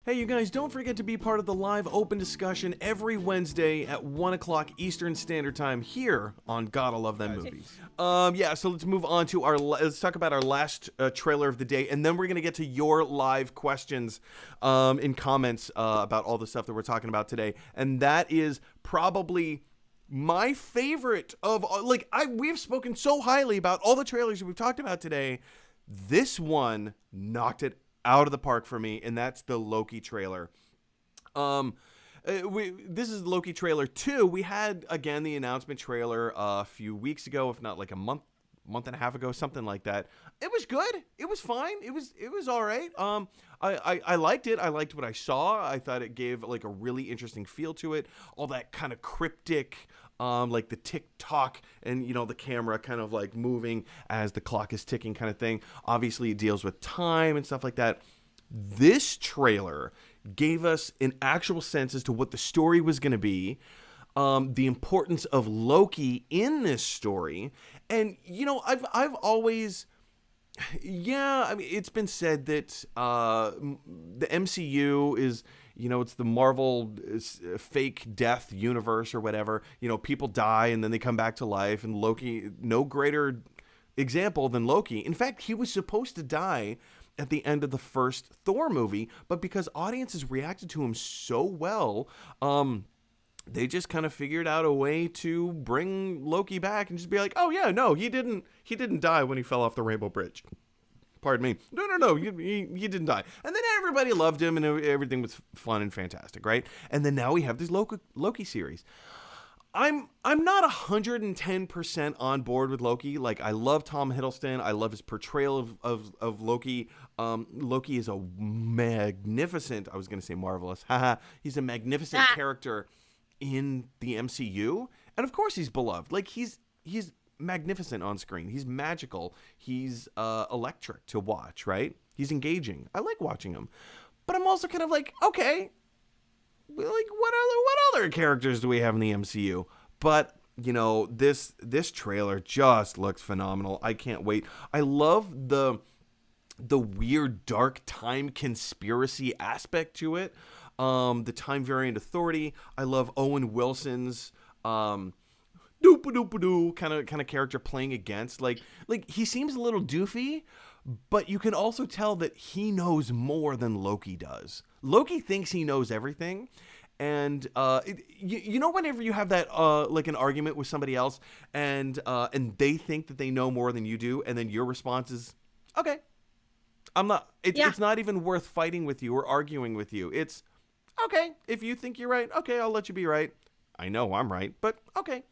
Hey, you guys, don't forget to be part of the live open discussion every Wednesday at 1 o'clock Eastern Standard Time here on Gotta Love Them Movies. Yeah, so let's move on to let's talk about our last trailer of the day, and then we're going to get to your live questions in comments about all the stuff that we're talking about today. And that is probably my favorite of, we've spoken so highly about all the trailers that we've talked about today. This one knocked it out of the park for me, and that's the Loki trailer. This is Loki trailer 2. We had again the announcement trailer a few weeks ago, if not like a month and a half ago, something like that. It was good. It was fine. It was all right. I liked it. I liked what I saw. I thought it gave like a really interesting feel to it. All that kind of cryptic, like the tick-tock and, you know, the camera kind of like moving as the clock is ticking kind of thing. Obviously, it deals with time and stuff like that. This trailer gave us an actual sense as to what the story was going to be, the importance of Loki in this story. And, you know, I've always... Yeah, I mean, it's been said that the MCU is, you know, it's the Marvel fake death universe or whatever. You know, people die and then they come back to life, and Loki, no greater example than Loki. In fact, he was supposed to die at the end of the first Thor movie, but because audiences reacted to him so well, they just kind of figured out a way to bring Loki back and just be like, oh yeah, no, he didn't die when he fell off the Rainbow Bridge. Pardon me. No, he didn't die. And then everybody loved him and everything was fun and fantastic, right? And then now we have this Loki series. I'm not 110% on board with Loki. Like, I love Tom Hiddleston. I love his portrayal of Loki. Loki is a magnificent, I was going to say marvelous. Haha. He's a magnificent character in the MCU, and of course he's beloved. Like, he's magnificent on screen. He's magical. He's electric to watch, right? He's engaging. I like watching him. But I'm also kind of like, okay, like what other characters do we have in the MCU? But, you know, this trailer just looks phenomenal. I can't wait. I love the weird dark time conspiracy aspect to it. The Time Variant Authority. I love Owen Wilson's doop-a-doop-a-doo kind of character playing against. Like he seems a little doofy, but you can also tell that he knows more than Loki does. Loki thinks he knows everything. And you know, whenever you have that like an argument with somebody else and they think that they know more than you do, and then your response is, okay, it's not even worth fighting with you or arguing with you. It's, okay, if you think you're right, okay, I'll let you be right. I know I'm right, but okay.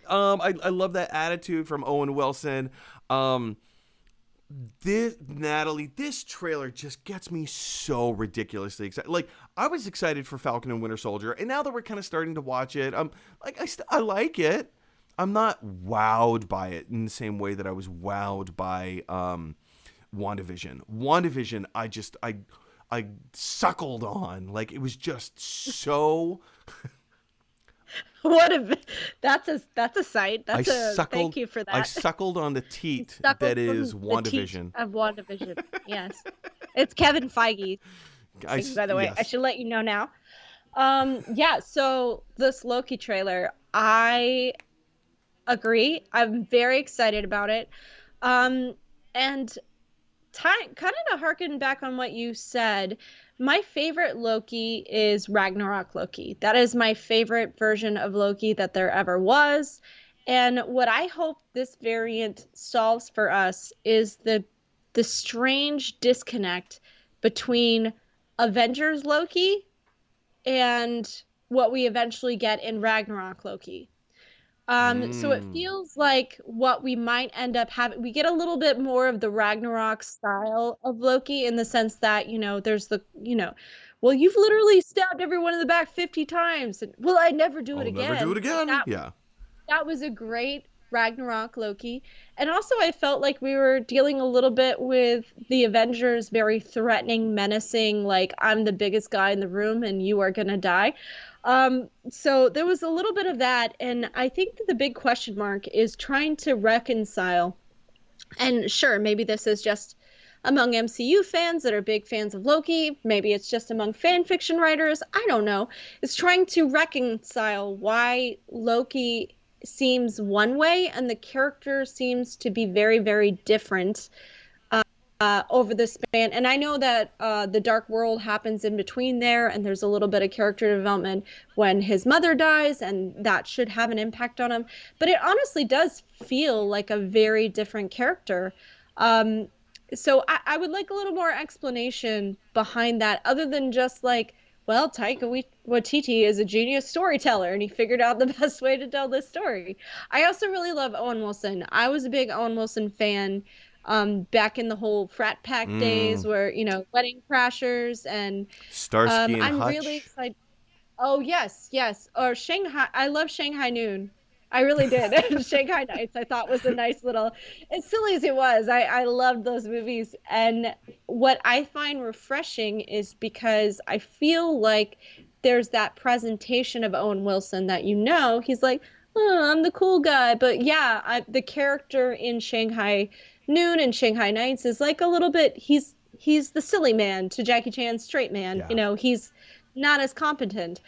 I love that attitude from Owen Wilson. This trailer just gets me so ridiculously excited. Like, I was excited for Falcon and Winter Soldier, and now that we're kind of starting to watch it, I like it. I'm not wowed by it in the same way that I was wowed by WandaVision. WandaVision, I suckled on. Like, it was just so... That's a sight. Thank you for that. I suckled on the teat that is WandaVision. Of WandaVision, yes. It's Kevin Feige. By the way, yes. I should let you know now. So this Loki trailer, I agree. I'm very excited about it. And kind of to harken back on what you said, my favorite Loki is Ragnarok Loki. That is my favorite version of Loki that there ever was. And what I hope this variant solves for us is the strange disconnect between Avengers Loki and what we eventually get in Ragnarok Loki. So it feels like what we might end up having, we get a little bit more of the Ragnarok style of Loki, in the sense that, you know, there's well, you've literally stabbed everyone in the back 50 times. And, well, I'd never do it again. Never do it again. That was a great Ragnarok Loki. And also I felt like we were dealing a little bit with the Avengers, very threatening, menacing, like, I'm the biggest guy in the room and you are gonna die. So there was a little bit of that, and I think that the big question mark is trying to reconcile, and sure, maybe this is just among MCU fans that are big fans of Loki. Maybe it's just among fan fiction writers. I don't know. It's trying to reconcile why Loki seems one way and the character seems to be very, very different over the span. And I know that the Dark World happens in between there, and there's a little bit of character development when his mother dies, and that should have an impact on him. But it honestly does feel like a very different character. Um, so I would like a little more explanation behind that, other than just like, well, Taika Waititi is a genius storyteller, and he figured out the best way to tell this story. I also really love Owen Wilson. I was a big Owen Wilson fan back in the whole frat pack days, Mm. where Wedding Crashers, and Starsky and I'm really Hutch. excited. Oh yes, yes. Or Shanghai. I love Shanghai Noon. I really did. Shanghai Nights I thought was a nice little, as silly as it was, I loved those movies. And what I find refreshing is because I feel like there's that presentation of Owen Wilson that he's like, oh, I'm the cool guy. But yeah, the character in Shanghai Noon and Shanghai Nights is like a little bit, he's the silly man to Jackie Chan's straight man. Yeah. He's not as competent.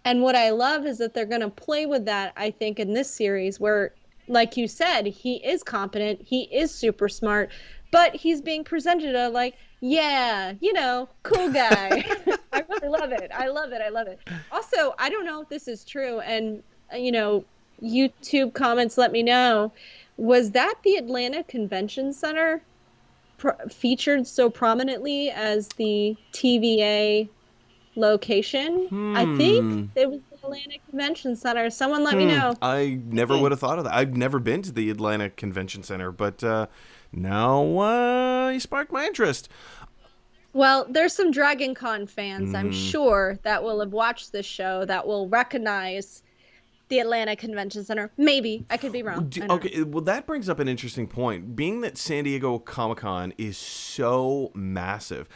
And what I love is that they're going to play with that, I think, in this series where, like you said, he is competent, he is super smart, but he's being presented as like, yeah, cool guy. I really love it. I love it. I love it. Also, I don't know if this is true, and, YouTube comments let me know. Was that the Atlanta Convention Center featured so prominently as the TVA location? I think Hmm. it was the Atlanta Convention Center. Someone let me know. I never would have thought of that. I've never been to the Atlanta Convention Center, but now you sparked my interest. Well, there's some Dragon Con fans, I'm Mm. sure, that will have watched this show that will recognize the Atlanta Convention Center. Maybe. I could be wrong. I don't know. Okay, well, that brings up an interesting point. Being that San Diego Comic Con is so massive,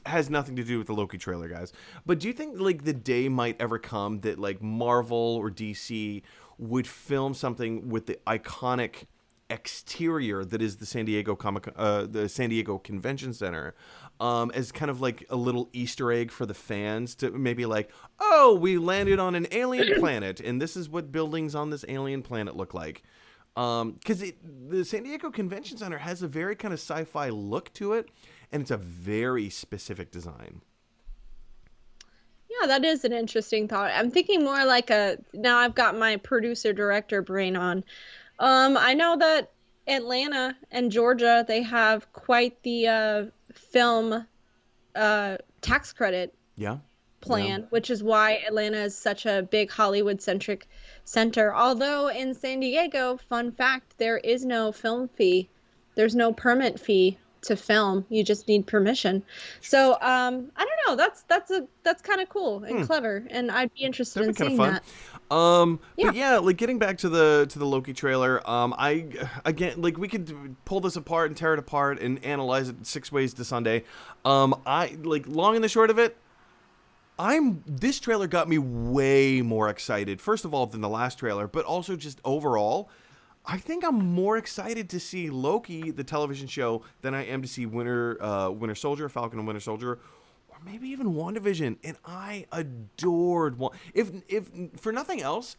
has nothing to do with the Loki trailer, guys. But do you think like the day might ever come that like Marvel or DC would film something with the iconic exterior that is the the San Diego Convention Center, as kind of like a little Easter egg for the fans to maybe like, oh, we landed on an alien planet, and this is what buildings on this alien planet look like. Because the San Diego Convention Center has a very kind of sci-fi look to it, and it's a very specific design. Yeah, that is an interesting thought. I'm thinking more like now I've got my producer director brain on. I know that Atlanta and Georgia, they have quite the film tax credit Yeah, yeah. plan, which is why Atlanta is such a big Hollywood centric center. Although in San Diego, fun fact, there is no film fee. There's no permit fee to film. You just need permission. So I don't know. That's kind of cool and clever, and I'd be interested That'd in be kind of seeing fun. that. Yeah. But yeah, like getting back to the Loki trailer, I again like we could pull this apart and tear it apart and analyze it 6 ways to Sunday. I like long and the short of it. This trailer got me way more excited. First of all, than the last trailer, but also just overall. I think I'm more excited to see Loki, the television show, than I am to see Winter Soldier, Falcon and Winter Soldier, or maybe even WandaVision. And I adored if for nothing else,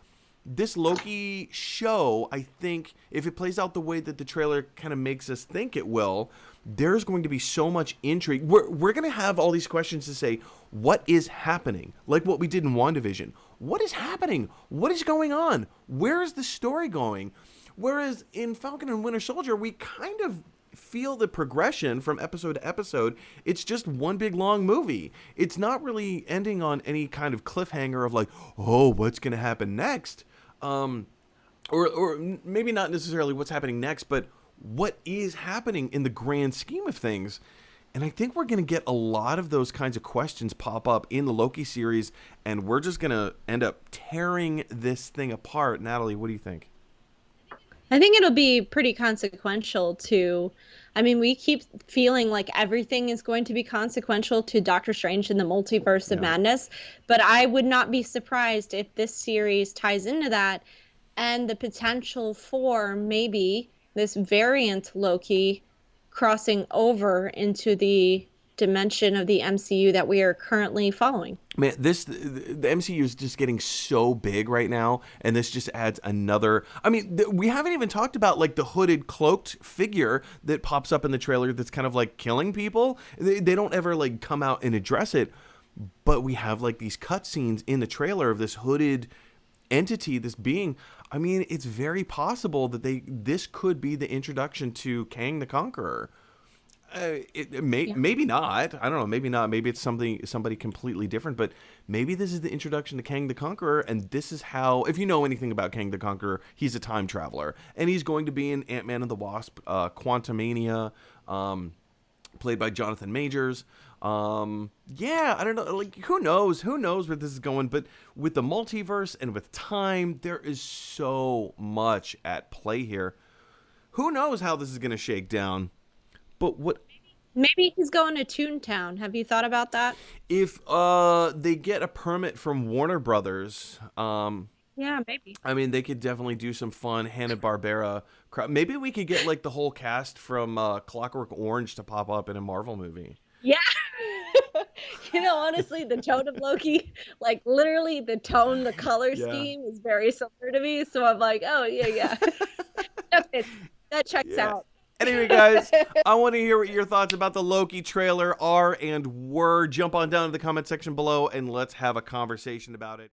this Loki show, I think if it plays out the way that the trailer kind of makes us think it will, there's going to be so much intrigue. We're going to have all these questions to say, what is happening? Like what we did in WandaVision. What is happening? What is going on? Where is the story going? Whereas in Falcon and Winter Soldier, we kind of feel the progression from episode to episode. It's just one big long movie. It's not really ending on any kind of cliffhanger of like, oh, what's going to happen next? Or maybe not necessarily what's happening next, but what is happening in the grand scheme of things. And I think we're going to get a lot of those kinds of questions pop up in the Loki series, and we're just going to end up tearing this thing apart. Natalie, what do you think? I think it'll be pretty consequential to, I mean, we keep feeling like everything is going to be consequential to Doctor Strange in the Multiverse of Yeah. Madness, but I would not be surprised if this series ties into that, and the potential for maybe this variant Loki crossing over into the dimension of the MCU that we are currently following. Man, the MCU is just getting so big right now, and this just adds another. I mean, we haven't even talked about like the hooded, cloaked figure that pops up in the trailer that's kind of like killing people. They don't ever like come out and address it, but we have like these cutscenes in the trailer of this hooded entity, this being. I mean, it's very possible that this could be the introduction to Kang the Conqueror. Maybe not. I don't know. Maybe not. Maybe it's somebody completely different. But maybe this is the introduction to Kang the Conqueror, and this is how. If you know anything about Kang the Conqueror, he's a time traveler, and he's going to be in Ant-Man and the Wasp, Quantumania, played by Jonathan Majors. Yeah, I don't know. Like, who knows? Who knows where this is going? But with the multiverse and with time, there is so much at play here. Who knows how this is going to shake down? But what Maybe he's going to Toontown. Have you thought about that? if they get a permit from Warner Brothers? Yeah, maybe. I mean, they could definitely do some fun Hanna-Barbera. Maybe we could get like the whole cast from Clockwork Orange to pop up in a Marvel movie. Yeah. Honestly, the tone of Loki, like literally the tone, the color Yeah. scheme is very similar to me. So I'm like, oh, yeah. That checks out. Anyway, guys, I want to hear what your thoughts about the Loki trailer are and were. Jump on down to the comment section below and let's have a conversation about it.